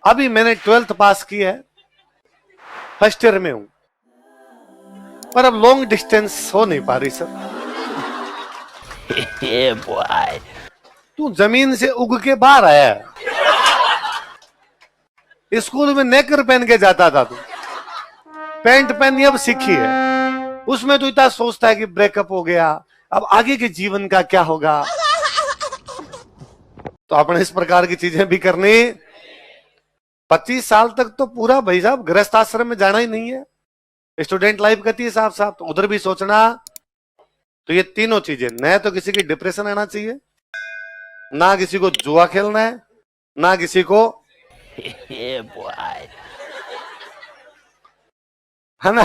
अभी मैंने 12th पास की है, फर्स्ट ईयर में हूं, पर अब लॉन्ग डिस्टेंस हो नहीं पा रही सर। तू जमीन से उग के बाहर आया है, स्कूल में नेकर पहन के जाता था तू, पैंट पहननी अब सीखी है, उसमें तो इतना सोचता है कि ब्रेकअप हो गया, अब आगे के जीवन का क्या होगा। तो अपने इस प्रकार की चीजें भी करनी। 25 साल तक तो पूरा भाई साहब गृहस्थ आश्रम में जाना ही नहीं है, स्टूडेंट लाइफ कहती है साफ साफ, तो उधर भी सोचना। तो ये तीनों चीजें, न तो किसी की डिप्रेशन आना चाहिए, ना किसी को जुआ खेलना है, ना किसी को है ना,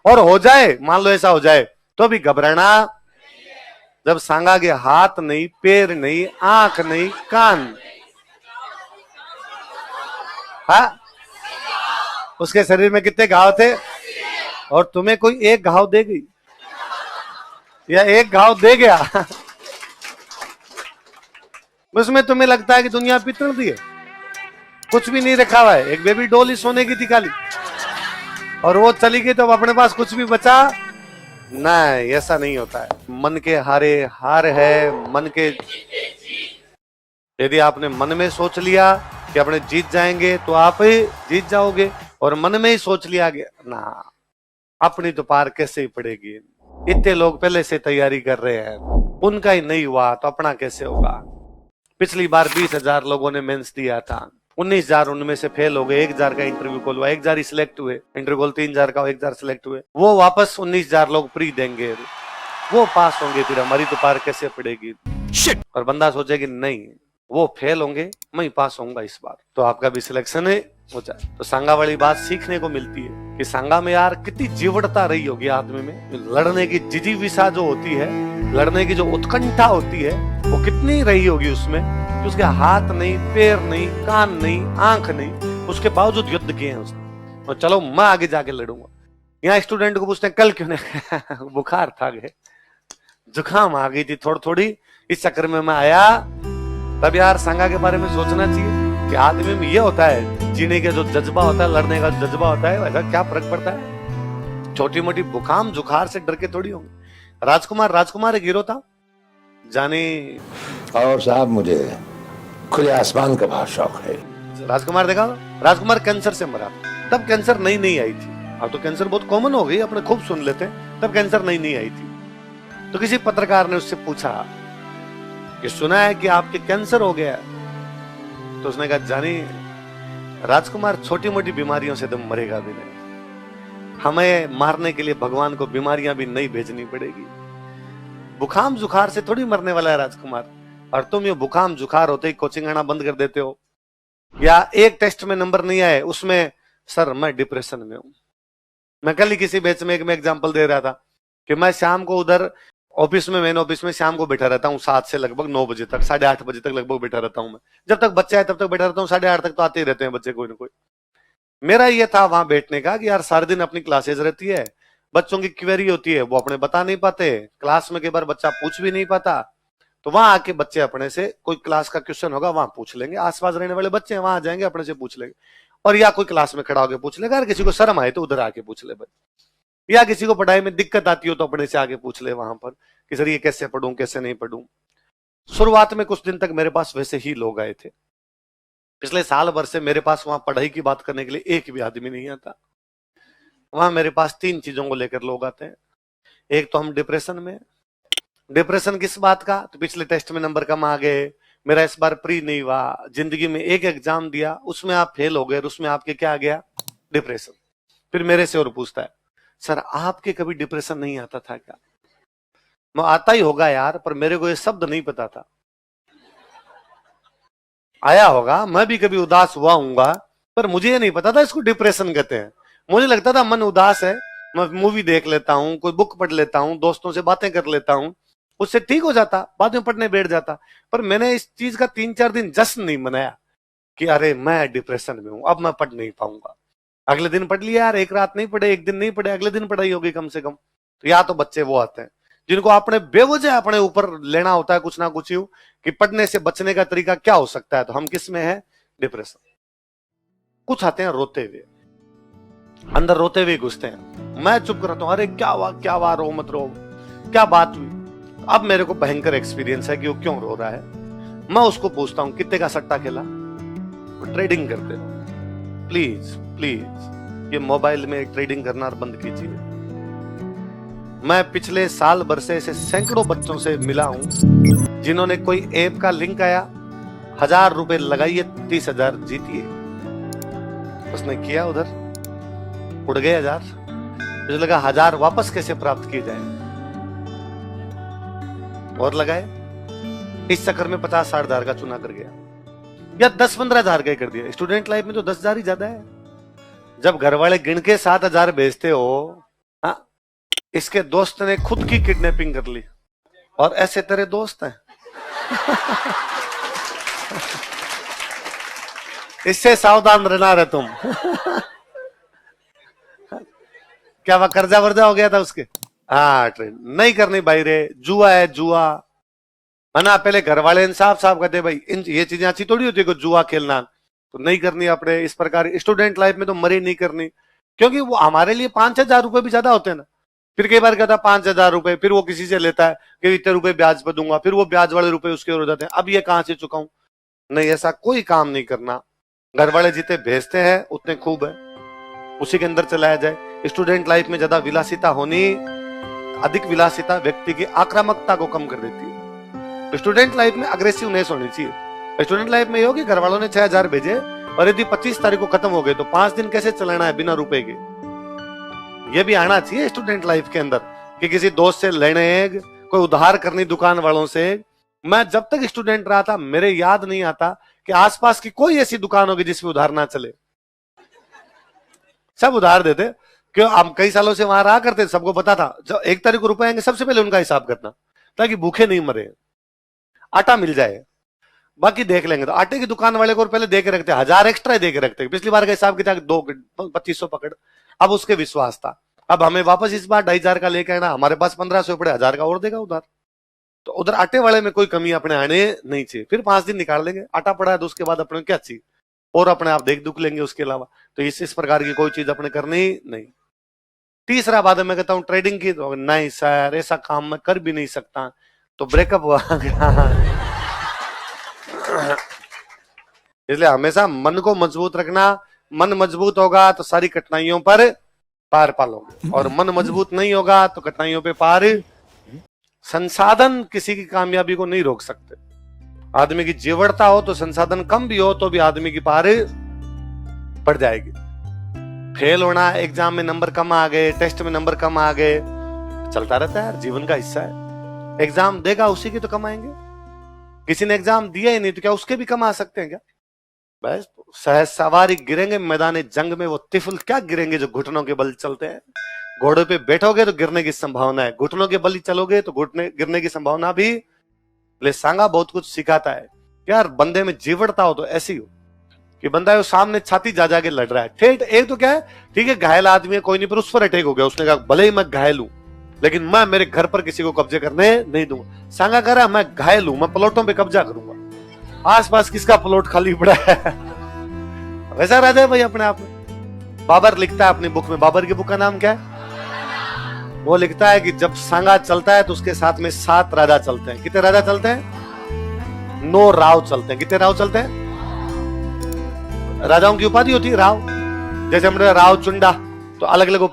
और हो जाए मान लो ऐसा हो जाए तो भी घबराना। जब सांगा के हाथ नहीं, पैर नहीं, आंख नहीं, कान, हा? उसके शरीर में कितने घाव थे, और तुम्हें कोई एक घाव दे गई या एक घाव दे गया उसमें तुम्हें लगता है कि दुनिया पितल दी है, कुछ भी नहीं रखा हुआ है, एक बेबी डॉल ही सोने की थी खाली, और वो चली गई तो अब अपने पास कुछ भी बचा नहीं। ऐसा नहीं होता है, मन के हारे हार है, मन के, यदि आपने मन में सोच लिया कि अपने जीत जाएंगे तो आप ही जीत जाओगे, और मन में ही सोच लिया कि ना अपनी तो पार कैसे ही पड़ेगी, इतने लोग पहले से तैयारी कर रहे हैं, उनका ही नहीं हुआ तो अपना कैसे होगा। पिछली बार 20,000 लोगों ने मेंस दिया था, 19,000 उनमें से फेल हो गए, 1,000 का इंटरव्यू कॉल हुआ, 1,000 ही सिलेक्ट हुए, इंटरव्यू कॉल 3,000 का, 1,000 सिलेक्ट हुए, वो वापस 19,000 लोग प्री देंगे, वो पास होंगे, फिर हमारी तो पार कैसे पड़ेगी। और बंदा सोचेगी नहीं वो फेल होंगे, मैं ही पास होऊंगा इस बार, तो आपका भी सिलेक्शन हो जाए। तो सांगा वाली बात सीखने को मिलती है कि सांगा में यार कितनी जीवटता रही होगी आदमी में, लड़ने की जिजीविसा जो होती है, लड़ने की जो उत्कंठा होती है, वो कितनी रही होगी उसमें, कि उसके हाथ नहीं, पैर नहीं, कान नहीं, आंख नहीं, उसके बावजूद युद्ध किए हैं उसने, और चलो मैं आगे जाके लड़ूंगा। यहाँ स्टूडेंट को पूछते हैं कल क्यों नहीं बुखार था, गए जुकाम आ गई थी थोड़ी थोड़ी, इस चक्कर में मैं आया। तब यार सांगा के बारे में सोचना चाहिए कि आदमी में ये होता है, जीने का जो जज्बा होता है, लड़ने का जज्बा होता है, वैसा क्या फर्क पड़ता है, छोटी मोटी बुखाम जुखार से डर के थोड़ी होंगे। राजकुमार एक हीरो था जाने, और साहब मुझे खुले आसमान का बहुत शौक है। राजकुमार देखा, राजकुमार कैंसर से मरा, तब कैंसर नई आई थी, अब तो कैंसर बहुत कॉमन हो गई, अपने खूब सुन लेते हैं, तब कैंसर नई आई थी। तो किसी पत्रकार ने उससे पूछा कि सुना है कि आपके कैंसर हो गया, तो उसने कहा जानी राजकुमार छोटी मोटी बीमारियों से तो मरेगा भी नहीं, हमें मारने के लिए भगवान को बीमारियां भी नहीं भेजनी पड़ेगी, बुखाम जुखार से थोड़ी मरने वाला है राजकुमार। और तुम ये बुखाम जुखार होते ही कोचिंग आना बंद कर देते हो, या एक टेस्ट में नंबर नहीं आए उसमें सर मैं डिप्रेशन में हूं। मैं कल ही किसी बैच में मैं एग्जांपल दे रहा था कि मैं शाम को उधर ऑफिस में, मेन ऑफिस में शाम को बैठा रहता हूँ 7 से लगभग 9 बजे तक, 8:30 बजे तक लगभग बैठा रहता हूँ मैं, जब तक बच्चे आए तब तक बैठा रहता हूँ, 8:30 तक तो आते ही रहते हैं बच्चे कोई ना कोई। मेरा ये था वहां बैठने का कि यार सारे दिन अपनी क्लासेज रहती है, बच्चों की क्वेरी होती है, वो अपने बता नहीं पाते, क्लास में कई बार बच्चा पूछ भी नहीं पाता, तो वहां आके बच्चे अपने से कोई क्लास का क्वेश्चन होगा वहां पूछ लेंगे, आसपास रहने वाले बच्चे वहां आ जाएंगे अपने से पूछ लेंगे, और या कोई क्लास में खड़ा होकर पूछ लेगा, अगर किसी को शर्म आए तो उधर आके पूछ ले, या किसी को पढ़ाई में दिक्कत आती हो तो अपने से आगे पूछ ले वहां पर कि सर ये कैसे पढ़ूं कैसे नहीं पढ़ूं। शुरुआत में कुछ दिन तक मेरे पास वैसे ही लोग आए थे, पिछले साल भर से मेरे पास वहां पढ़ाई की बात करने के लिए एक भी आदमी नहीं आता। वहां मेरे पास 3 चीजों को लेकर लोग आते हैं। एक तो हम डिप्रेशन में, डिप्रेशन किस बात का, तो पिछले टेस्ट में नंबर कम आ गए, मेरा इस बार प्री नहीं हुआ, जिंदगी में एक एग्जाम दिया उसमें आप फेल हो गए, उसमें आपके क्या आ गया, डिप्रेशन। फिर मेरे से और पूछता है सर आपके कभी डिप्रेशन नहीं आता था क्या? मैं आता ही होगा यार, पर मेरे को ये शब्द नहीं पता था। आया होगा, मैं भी कभी उदास हुआ हूंगा, पर मुझे ये नहीं पता था इसको डिप्रेशन कहते हैं। मुझे लगता था मन उदास है, मैं मूवी देख लेता हूँ, कोई बुक पढ़ लेता हूँ, दोस्तों से बातें कर लेता हूँ, उससे ठीक हो जाता, बाद में पढ़ने बैठ जाता। पर मैंने इस चीज का 3-4 दिन जश्न नहीं मनाया कि अरे मैं डिप्रेशन में हूं, अब मैं पढ़ नहीं पाऊंगा। अगले दिन पढ़ लिया यार, एक रात नहीं पढ़े, एक दिन नहीं पढ़े, अगले दिन पढ़ाई होगी कम से कम। तो या तो बच्चे वो आते हैं जिनको आपने बेवजह अपने ऊपर लेना होता है कुछ ना कुछ यूं कि पढ़ने से बचने का तरीका क्या हो सकता है, तो हम किस में है, डिप्रेशन। कुछ आते हैं रोते हुए, अंदर रोते हुए घुसते हैं। मैं चुप करता हूं, अरे क्या हुआ, रो मत रो, क्या बात हुई। अब मेरे को भयंकर एक्सपीरियंस है कि वो क्यों रो रहा है। मैं उसको पूछता हूं कितने का सट्टा खेला, ट्रेडिंग करते हो, प्लीज प्लीज ये मोबाइल में ट्रेडिंग करना बंद कीजिए। मैं पिछले साल भर से ऐसे सैकड़ों बच्चों से मिला हूं जिन्होंने कोई ऐप का लिंक आया, 1000 रुपए लगाइए 30,000 जीतिए। उसने किया, उधर उड़ गए 1000। मुझे लगा 1000 वापस कैसे प्राप्त किए जाए, और लगाए। इस चक्कर में 50-60 हजार का चुना कर गया, या 10-15 हजार का कर दिया। स्टूडेंट लाइफ में तो 10,000 ही ज्यादा है। जब घर वाले गिन के 7,000 भेजते हो, हाँ, इसके दोस्त ने खुद की किडनैपिंग कर ली, और ऐसे तेरे दोस्त हैं। इससे सावधान रहना रे तुम। क्या वह कर्जा वर्जा हो गया था उसके? हाँ, ट्रेन नहीं करनी भाई रे, जुआ है जुआ। मना पहले घर वाले साफ साफ कहते भाई इन ये चीजें अच्छी थोड़ी होती है को जुआ खेलना, तो नहीं करनी अपने। इस प्रकार स्टूडेंट लाइफ में तो मरी नहीं करनी, क्योंकि वो हमारे लिए 5,000 रुपए भी ज्यादा होते हैं ना। फिर कई बार कहता 5,000 रुपए, फिर वो किसी से लेता है कि इतने रुपए ब्याज पर दूंगा, फिर वो ब्याज वाले रुपए उसके हो जाते हैं। अब ये कहां से चुकाऊं? नहीं, ऐसा कोई काम नहीं करना। घर वाले जितने भेजते हैं उतने खूब है, उसी के अंदर चलाया जाए। स्टूडेंट लाइफ में ज्यादा विलासिता होनी, अधिक विलासिता व्यक्ति की आक्रामकता को कम कर देती है। स्टूडेंट लाइफ में अग्रेसिवनेस होनी चाहिए। स्टूडेंट लाइफ में ये हो कि घर वालों ने 6,000 भेजे, और यदि 25 तारीख को खत्म हो गए तो 5 दिन कैसे चलाना है बिना रुपए के, ये भी आना चाहिए स्टूडेंट लाइफ के अंदर। कि किसी दोस्त से लेने, कोई उधार करनी दुकान वालों से। मैं जब तक स्टूडेंट रहा था मेरे याद नहीं आता कि आसपास की कोई ऐसी दुकान होगी जिसमें उधार ना चले। सब उधार देते, क्यों? हम कई सालों से वहां रहा करते, सबको पता था जब 1 तारीख को रुपए आएंगे सबसे पहले उनका हिसाब करना, ताकि भूखे नहीं मरे, आटा मिल जाए। बाकी देख लेंगे। तो आटे की दुकान वाले को पहले दे के रखते, 1000 एक्स्ट्रा दे के रखते। पिछली बार का हिसाब किया 2500 पकड़। अब उसके विश्वास था, अब हमें वापस इस बार 2,500 का लेके आना, हमारे पास 1500 पड़े, 1000 का और देगा उधार। तो उधर आटे वाले में कोई कमी अपने आने नहीं चाहिए। फिर 5 दिन निकाल लेंगे, आटा पड़ा है तो उसके बाद अपने क्या चाहिए, और अपने आप देख दुख लेंगे उसके अलावा। तो इस प्रकार की कोई चीज अपने करनी नहीं। तीसरा बात है, मैं कहता हूं ट्रेडिंग की, तो नहीं सर ऐसा काम मैं कर भी नहीं सकता, तो ब्रेकअप हुआ। इसलिए हमेशा मन को मजबूत रखना। मन मजबूत होगा तो सारी कठिनाइयों पर पार पालोगे, और मन मजबूत नहीं होगा तो कठिनाइयों पे पार। संसाधन किसी की कामयाबी को नहीं रोक सकते। आदमी की जीवटता हो तो संसाधन कम भी हो तो भी आदमी की पार पड़ जाएगी। फेल होना, एग्जाम में नंबर कम आ गए, टेस्ट में नंबर कम आ गए, चलता रहता है यार, जीवन का हिस्सा है। एग्जाम देगा उसी की तो कमाएंगे। किसी ने एग्जाम दिया ही नहीं तो क्या उसके भी कमा सकते हैं क्या? बस सहज सवारी गिरेंगे मैदान जंग में, वो तिफल क्या गिरेंगे जो घुटनों के बल चलते हैं। घोड़े पे बैठोगे तो गिरने की संभावना है, घुटनों के बल चलोगे तो घुटने गिरने की संभावना भी। ले सांगा बहुत कुछ सिखाता है यार, बंदे में जीवटता हो तो ऐसी हो कि बंदा है सामने छाती जा जाके लड़ रहा है। ठीक, एक तो क्या है, ठीक है घायल आदमी है कोई नहीं, पर उस पर अटैक हो गया, उसने कहा भले ही मैं घायल हूं लेकिन मैं मेरे घर पर किसी को कब्जे करने नहीं दूंगा। सांगा कह रहा मैं घायल हूं, मैं प्लॉटों पे कब्जा करूंगा, आसपास किसका प्लॉट खाली पड़ा है। वैसा राजा है भाई अपने आप में। बाबर लिखता है अपनी बुक में, बाबर की बुक का नाम क्या है? वो लिखता है कि जब सांगा चलता है तो उसके साथ में 7 राजा चलते हैं। कितने राजा चलते हैं? 9 राव चलते हैं। कितने राव चलते हैं? राजाओं की उपाधि होती है राव, जैसे हमारे राव चुंडा, तो अलग अलग